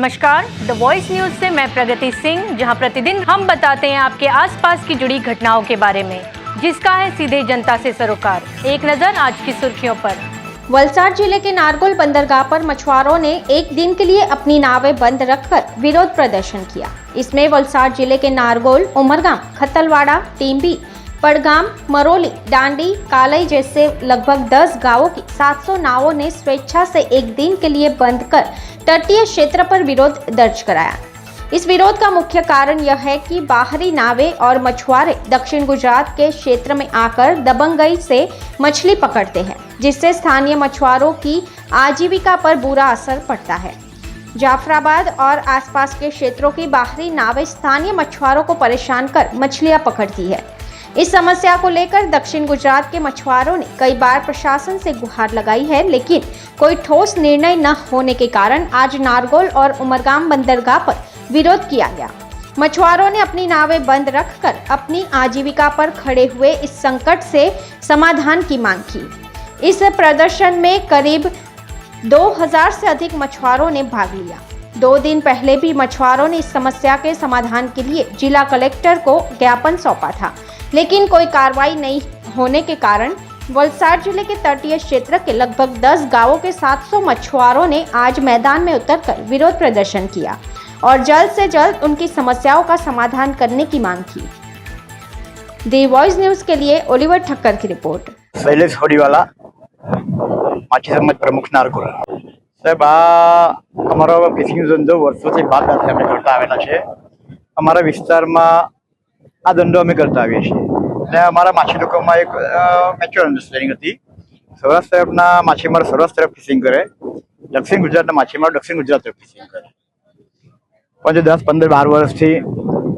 नमस्कार, the voice news से मैं प्रगति सिंह, जहां प्रतिदिन हम बताते हैं आपके आसपास की जुड़ी घटनाओं के बारे में, जिसका है सीधे जनता से सरोकार। एक नजर आज की सुर्खियों पर। वलसाड जिले के नारगोल बंदरगाह पर मछुआरों ने एक दिन के लिए अपनी नावें बंद रखकर विरोध प्रदर्शन किया। इसमें वलसाड जिले के नारगोल, उमरगाम, खत्तलवाड़ा, टीम्बी, पड़गाम, मरोली, डांडी, कालई जैसे लगभग 10 गांवों की 700 नावों ने स्वेच्छा से एक दिन के लिए बंद कर तटीय क्षेत्र पर विरोध दर्ज कराया। इस विरोध का मुख्य कारण यह है कि बाहरी नावें और मछुआरे दक्षिण गुजरात के क्षेत्र में आकर दबंगई से मछली पकड़ते हैं, जिससे स्थानीय मछुआरों की आजीविका पर बुरा असर पड़ता है। जाफराबाद और आसपास के क्षेत्रों की बाहरी नावें स्थानीय मछुआरों को परेशान कर मछलियां पकड़ती है। इस समस्या को लेकर दक्षिण गुजरात के मछुआरों ने कई बार प्रशासन से गुहार लगाई है, लेकिन कोई ठोस निर्णय न होने के कारण आज नारगोल और उमरगाम बंदरगाह पर विरोध किया गया। मछुआरों ने अपनी नावें बंद रखकर अपनी आजीविका पर खड़े हुए इस संकट से समाधान की मांग की। इस प्रदर्शन में करीब 2000 से अधिक मछुआरों ने भाग लिया। 2 दिन पहले भी मछुआरों ने इस समस्या के समाधान के लिए जिला कलेक्टर को ज्ञापन सौंपा था, लेकिन कोई कार्रवाई नहीं होने के कारण वलसाड जिले के तटीय क्षेत्र के लगभग 10 गांवों के 700 मछुआरों ने आज मैदान में उतरकर विरोध प्रदर्शन किया और जल्द से जल्द उनकी समस्याओं का समाधान करने की मांग की। द वॉइस न्यूज के लिए ओलिवर ठक्कर की रिपोर्ट। शैलेश होडीवाला, माछी समाज प्रमुख नारगोल साहेब, आ अमारो फिशिंग धंधो वर्षोથી બાદ અમે કરતા આવેલા છે। અમારા વિસ્તારમાં આ ધંધો અમે કરતા આવીએ છીએ અને અમારા માછી લોકોમાં એક મેચ્યોર અન્ડરસ્ટેન્ડિંગ હતી। સૌરાષ્ટ્ર તરફના માછીમારો સૌરાષ્ટ્ર તરફ ફિશિંગ કરે, દક્ષિણ ગુજરાતના માછીમારો દક્ષિણ ગુજરાત તરફ ફિશિંગ કરે। પણ 10, 15, 12 વર્ષથી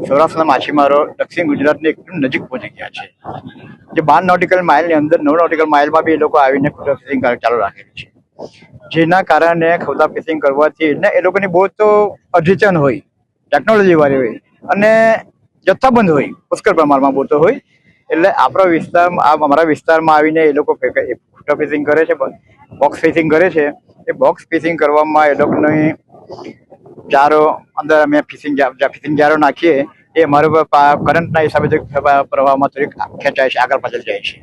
સૌરાષ્ટ્રના માછીમારો દક્ષિણ ગુજરાતની એકદમ નજીક પહોંચી ગયા છે। જે 12 નોટિકલ માઇલની અંદર 9 નોટિકલ માઇલમાં બી એ લોકો આવીને ખોટા ફિશિંગ ચાલુ રાખેલી છે, જેના કારણે ખોટા ફિશિંગ કરવાથી ને એ લોકોની બહુ તો અદ્યતન હોય, ટેકનોલોજી વાળી હોય અને જથ્થાબંધ હોય, પુષ્કળ પ્રમાણમાં બોતો હોય, એટલે આપણા વિસ્તારમાં અમારા વિસ્તારમાં આવીને એ લોકો ખોટા ફિશિંગ કરે છે, બોક્સ ફિશિંગ કરે છે। એ બોક્સ ફિશિંગ કરવામાં એ લોકોની જારો અંદર અમે ફિશિંગ જારો નાખીએ, એ અમારો કરંટના હિસાબે પ્રવાહમાં થોડીક ખેંચાય છે, આગળ પાછળ જાય છે,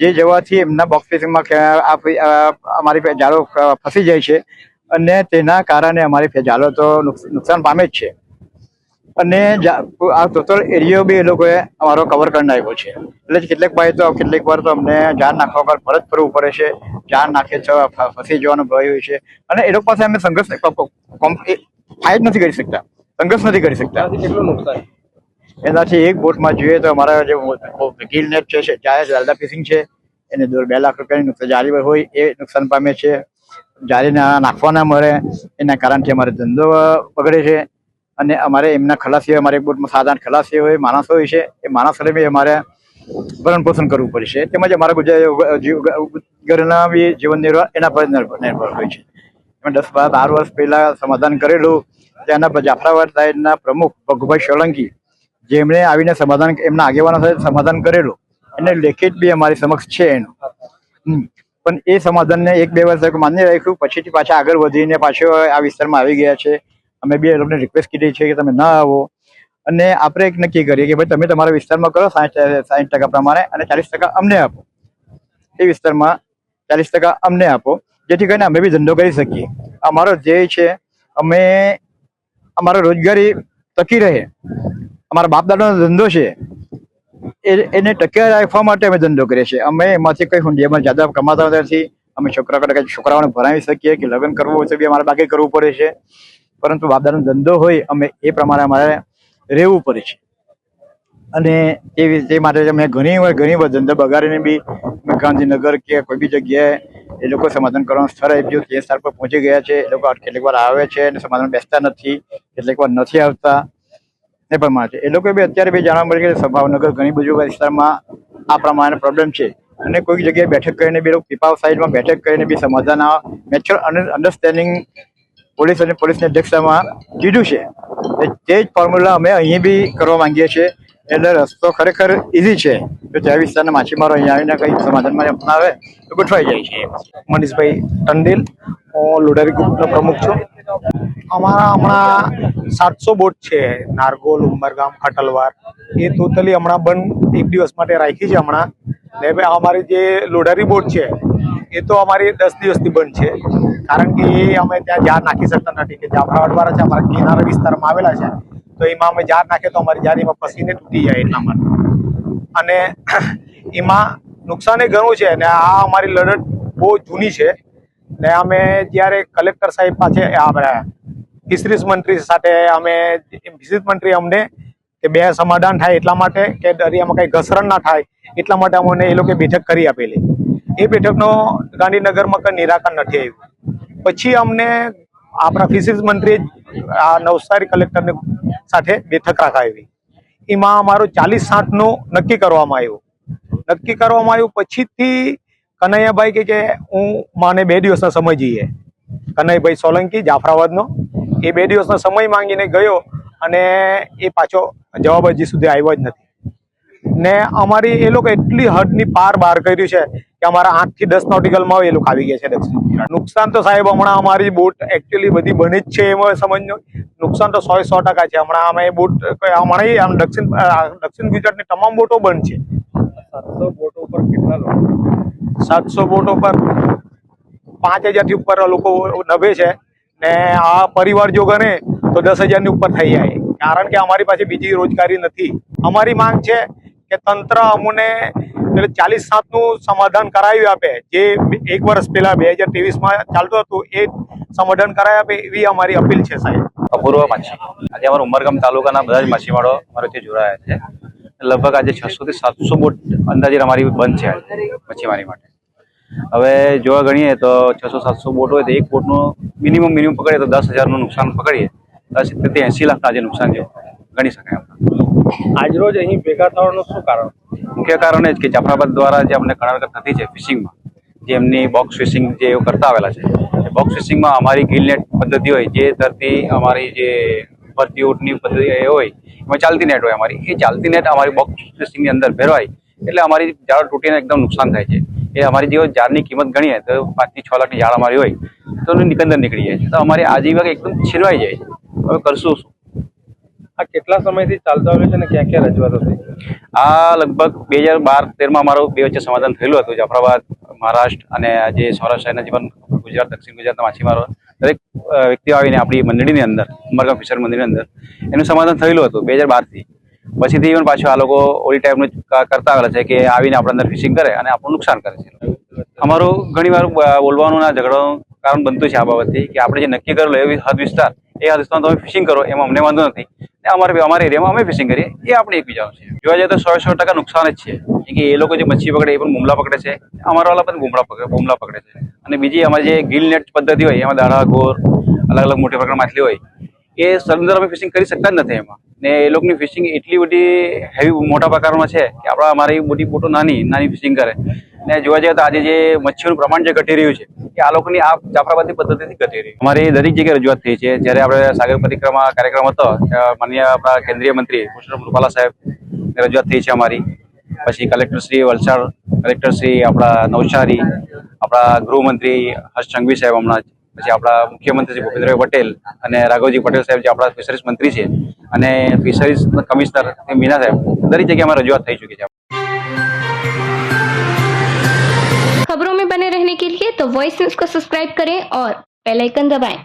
જે જવાથી એમના બોક્સ ફિશિંગમાં અમારી જાળો ફસી જાય છે અને તેના કારણે અમારી જાળો તો નુકસાન પામે જ છે અને આ ટોટલ એરિયો બી એ લોકોએ અમારો કવર કરી નાખ્યો છે। એટલે કેટલીક વાર તો અમને જાળ નાખવા પર પરત ફરવું પડે છે, જાળ નાખે તો ફસી જવાનો ભય હોય છે અને એ લોકો પાસે અમે સંઘર્ષ ફાઇટ નથી કરી શકતા, સંઘર્ષ નથી કરી શકતા। કેટલું નુકસાન એનાથી એક બોટમાં જોઈએ તો અમારા જે ગીલ નેટ છે, જાલદા ફિશિંગ છે, એને 2 લાખ રૂપિયાની નુકસાન જાળી હોય એ નુકસાન પામે છે। જાળી નાખવા ના મળે એના કારણથી અમારો ધંધો બગડે છે અને અમારે એમના ખલાસી હોય, અમારે એક બોટમાં 7-8 ખલાસી હોય, માણસો હોય છે, એ માણસોને બી અમારે ભરણ પોષણ કરવું પડે છે, તેમજ અમારા ઘરના બી જીવન નિર્વાહ એના પર નિર્ભર હોય છે। 10-12 વર્ષ પહેલા સમાધાન કરેલું, ત્યાંના જાફરાબાદ સાઈડના પ્રમુખ ભગુભાઈ સોલંકી, જેમણે આવીને સમાધાન એમના આગેવાનો સાથે સમાધાન કરેલું અને લેખિત બી અમારી સમક્ષ છે એનું, પણ એ સમાધાનને 1-2 વર્ષ માન્ય રાખ્યું, પછીથી પાછા આગળ વધીને પાછો આ વિસ્તારમાં આવી ગયા છે। અમે બી એ લોકોને રિક્વેસ્ટ કરી છે કે તમે ના આવો અને આપણે એક નક્કી કરીએ કે ભાઈ તમે તમારા વિસ્તારમાં કરો 60% પ્રમાણે અને 40% અમને આપો, એ વિસ્તારમાં 40% અમને આપો, જેથી કરીને અમે બી ધંધો કરી શકીએ। અમારો ધ્યેય છે અમે અમારો રોજગારી ટકી રહે, અમારા બાપ દાદાનો ધંધો છે એને ટકી રાખવા માટે અમે ધંધો કરીએ છીએ। અમે એમાંથી કંઈ હુંડિયામાં જ્યાદા કમાતા નથી, અમે છોકરાઓને ભણાવી શકીએ કે લગ્ન કરવું હોય તો બી અમારે બાકી કરવું પડે છે, પરંતુ બાપ દાદાનો ધંધો હોય અમે એ પ્રમાણે અમારે રહેવું પડે છે અને તે માટે અમે ઘણી વાર ધંધો બગાડીને બી ગાંધીનગર કે કોઈ બી જગ્યાએ એ લોકો સમાધાન કરવાનું સ્થળ આપ્યું, તે સ્થળ પર પહોંચી ગયા છે। એ લોકો કેટલીક વાર આવે છે અને સમાધાન બેસતા નથી, કેટલીક વાર નથી આવતા, એ પ્રમાણે છે। એ લોકો બી અત્યારે બી જાણવા મળે કે ભાવનગર ઘણી બધી વિસ્તારમાં આ પ્રમાણે પ્રોબ્લેમ છે અને કોઈક જગ્યાએ બેઠક કરીને બી પીપાવ સાઈડમાં બેઠક કરીને બી સમાધાન મેચ્યોર અન્ડરસ્ટેન્ડિંગ પોલીસની અધ્યક્ષતામાં કીધું છે, તે જ ફોર્મ્યુલા અમે અહીં બી કરવા માંગીએ છીએ। એટલે રસ્તો ખરેખર ઇઝી છે, જો ત્યાં વિસ્તારના માછીમારો અહીંયા આવીને કંઈ સમાધાનમાં અપનાવે તો ગોઠવાઈ જાય છે। મનીષભાઈ ટંડેલ, હું લોડારી ગ્રુપનો પ્રમુખ છું। અમારા હમણાં 700 બોટ છે નારગોલ, ઉમરગામ, ખટલવાર, એ ટોટલી હમણાં બંધ 1 દિવસ માટે રાખી છે હમણાં. ને અમારી જે લોડારી બોટ છે એ તો અમારી 10 દિવસથી બંધ છે, કારણ કે એ અમે ત્યાં જાર નાખી શકતા નથી કે જાફરાબાદવાળા છે અમારા કિનારા વિસ્તારમાં આવેલા છે, તો એમાં અમે જાર નાખીએ તો અમારી જારીમાં ફસીને તૂટી જાય એટલા માટે. અને એમાં નુકસાન એ ઘણું છે ને આ અમારી લડત બહુ જૂની છે. ને અમે જ્યારે કલેક્ટર સાહેબ પાસે આપણે ફિશરીઝ મંત્રી સાથે અમે ફિશરીઝ મંત્રી અમને કે બે સમાધાન થાય એટલા માટે કે દરિયામાં કંઈ ઘસરણ ના થાય એટલા માટે અમને એ લોકો બેઠક કરી આપેલી. એ બેઠકનો ગાંધીનગરમાં કંઈ નિરાકરણ નથી આવ્યું. પછી અમને આપણા ફિશરીઝ મંત્રી આ નવસારી કલેક્ટરને સાથે બેઠક રાખાવી. એમાં અમારું 40-60નું નક્કી કરવામાં આવ્યું. પછીથી કનૈયાભાઈ કે હું મને 2 દિવસનો સમય જોઈએ. કનૈયાભાઈ સોલંકી જાફરાબાદનો એ 2 દિવસનો સમય માંગીને ગયો અને એ પાછો જવાબ હજી સુધી આવ્યો જ નથી. ને અમારી એ લોકો એટલી હદની પાર બહાર કર્યું છે કે અમારા 8 થી 10 નોટિકલમાં એ લોકો આવી ગયા છે દક્ષિણ ગુજરાત. નુકસાન તો સાહેબ હમણાં અમારી બોટ એકચ્યુઅલી બધી બની જ છે એમાં સમજનો નુકસાન તો 100% છે. હમણાં અમે બોટ હમણાં દક્ષિણ ગુજરાતની તમામ બોટો બંધ છે. 700 બોટો ઉપર કેટલા લોકો? 700 બોટો પર 5000 થી ઉપર લોકો નભે છે ને આ પરિવાર જો ગણે તો 10,000 ની ઉપર થઈ જાય, કારણ કે અમારી પાસે બીજી રોજગારી નથી. અમારી માંગ છે કે તંત્ર અમને 40-60નું સમાધાન કરાવી આપે, જે 1 વર્ષ પહેલા 2023માં ચાલતું હતું એ સમાધાન કરાવી આપે એવી અમારી અપીલ છે સાહેબ. અપૂર્વ માછી આજે અમારા ઉમરગામ તાલુકાના બધા જ માછીમારો અમારાથી જોડાયા છે. લગભગ આજે 600 થી 700 બોટ અંદાજે અમારી બંધ છે મચ્છીમારી માટે. હવે જોવા ગણીએ તો 600-700 બોટ હોય તો એક બોટનું મિનિમમ પકડીએ તો 10,000નું નુકસાન પકડીએ 70 થી 80 લાખના આજે નુકસાન જેવું ગણી શકાય. આજરોજ અહીં ભેગા થવાનું શું કારણ? મુખ્ય કારણ એ જ કે જાફરાબાદ દ્વારા જે અમને કણારકત થતી છે ફિશિંગમાં, જે એમની બોક્સ ફિશિંગ જે કરતા આવેલા છે, એ બોક્સ ફિશિંગમાં અમારી ગિલનેટ પદ્ધતિ હોય, જે ધરતી અમારી જે ભરતી ઊંટની પદ્ધતિ એ હોય એમાં ચાલતી નેટ હોય અમારી, એ ચાલતી નેટ અમારી બોક્સ ફિશિંગની અંદર ભેરવાય એટલે અમારી જાળ તૂટીને એકદમ નુકસાન થાય છે. એ અમારી જે જાળની કિંમત ગણીએ તો 5 થી 6 લાખની જાળ અમારી હોય તો નિકંદર નીકળી જાય છે, તો અમારી આજીવન એકદમ છીનવાઈ જાય છે. હવે કરશું શું? આ કેટલા સમયથી ચાલતા આવે છે અને ક્યાં ક્યાં રજૂઆતો થઈ? આ લગભગ 2012-13માં અમારું બે વચ્ચે સમાધાન થયેલું હતું. જાફરાબાદ, મહારાષ્ટ્ર અને જે સૌરાષ્ટ્ર શહેરના જીવન ગુજરાત, દક્ષિણ ગુજરાતના માછીમારો દરેક વ્યક્તિઓ આવીને આપણી મંડળીની અંદર, ઉમરગામ ફિશર મંડળીની અંદર એનું સમાધાન થયેલું હતું 2012થી. પછીથી ઇવન પાછું આ લોકો ઓલી ટાઈપનું કરતા આવેલા છે કે આવીને આપણા અંદર ફિશિંગ કરે અને આપણું નુકસાન કરે છે. અમારું ઘણીવાર બોલવાનું ના ઝઘડાનું કારણ બનતું છે આ બાબતથી કે આપણે જે નક્કી કરેલો એવી હદ વિસ્તાર, એ હદ વિસ્તારમાં તમે ફિશિંગ કરો એમાં અમને વાંધો નથી, અમારા એરિયામાં અમે ફિશિંગ કરીએ એ આપણે એકબીજાનું છે. જોવા જઈએ તો 100% નુકસાન જ છે કે એ લોકો જે મચ્છી પકડે એ પણ બુમલા પકડે છે, અમારા વાળા પણ બુમલા પકડે છે. અને બીજી અમારી જે ગિલ નેટ પદ્ધતિ હોય એમાં દાડા, ગોર, અલગ અલગ મોટી પ્રકારની માછલી હોય, એ સદંતર અમે ફિશિંગ કરી શકતા જ નથી એમાં. ને એ લોકોની ફિશિંગ એટલી બધી હેવી મોટા પ્રકારમાં છે કે અમારી મોટી બોટો નાની ફિશિંગ કરે. ને જોવા જઈએ તો આજે જે મચ્છીનું પ્રમાણ જે ઘટી રહ્યું છે એ આ લોકોની આ જાફરાબાદની પદ્ધતિથી ઘટી રહ્યું. અમારી દરેક જગ્યાએ રજૂઆત થઈ છે. જ્યારે આપણે સાગર પરિક્રમા કાર્યક્રમ હતો, માનનીય આપણા કેન્દ્રીય મંત્રી પુરુષોત્તમ રૂપાલા સાહેબ રજૂઆત થઈ છે અમારી. પછી કલેક્ટર શ્રી વલસાડ, કલેક્ટર શ્રી આપણા નવસારી, આપણા ગૃહમંત્રી હર્ષ સંઘવી સાહેબ હમણાં, પછી આપણા મુખ્યમંત્રી શ્રી ભૂપેન્દ્રભાઈ પટેલ અને રાઘવજી પટેલ સાહેબ જે આપણા ફિશરીઝ મંત્રી છે, અને ફિશરીઝ કમિશનર મીના સાહેબ, દરેક જગ્યાએ અમારી રજૂઆત થઈ ચૂકી છે. खबरों में बने रहने के लिए तो वॉइस न्यूज को सब्सक्राइब करें और बेल आइकन दबाएं।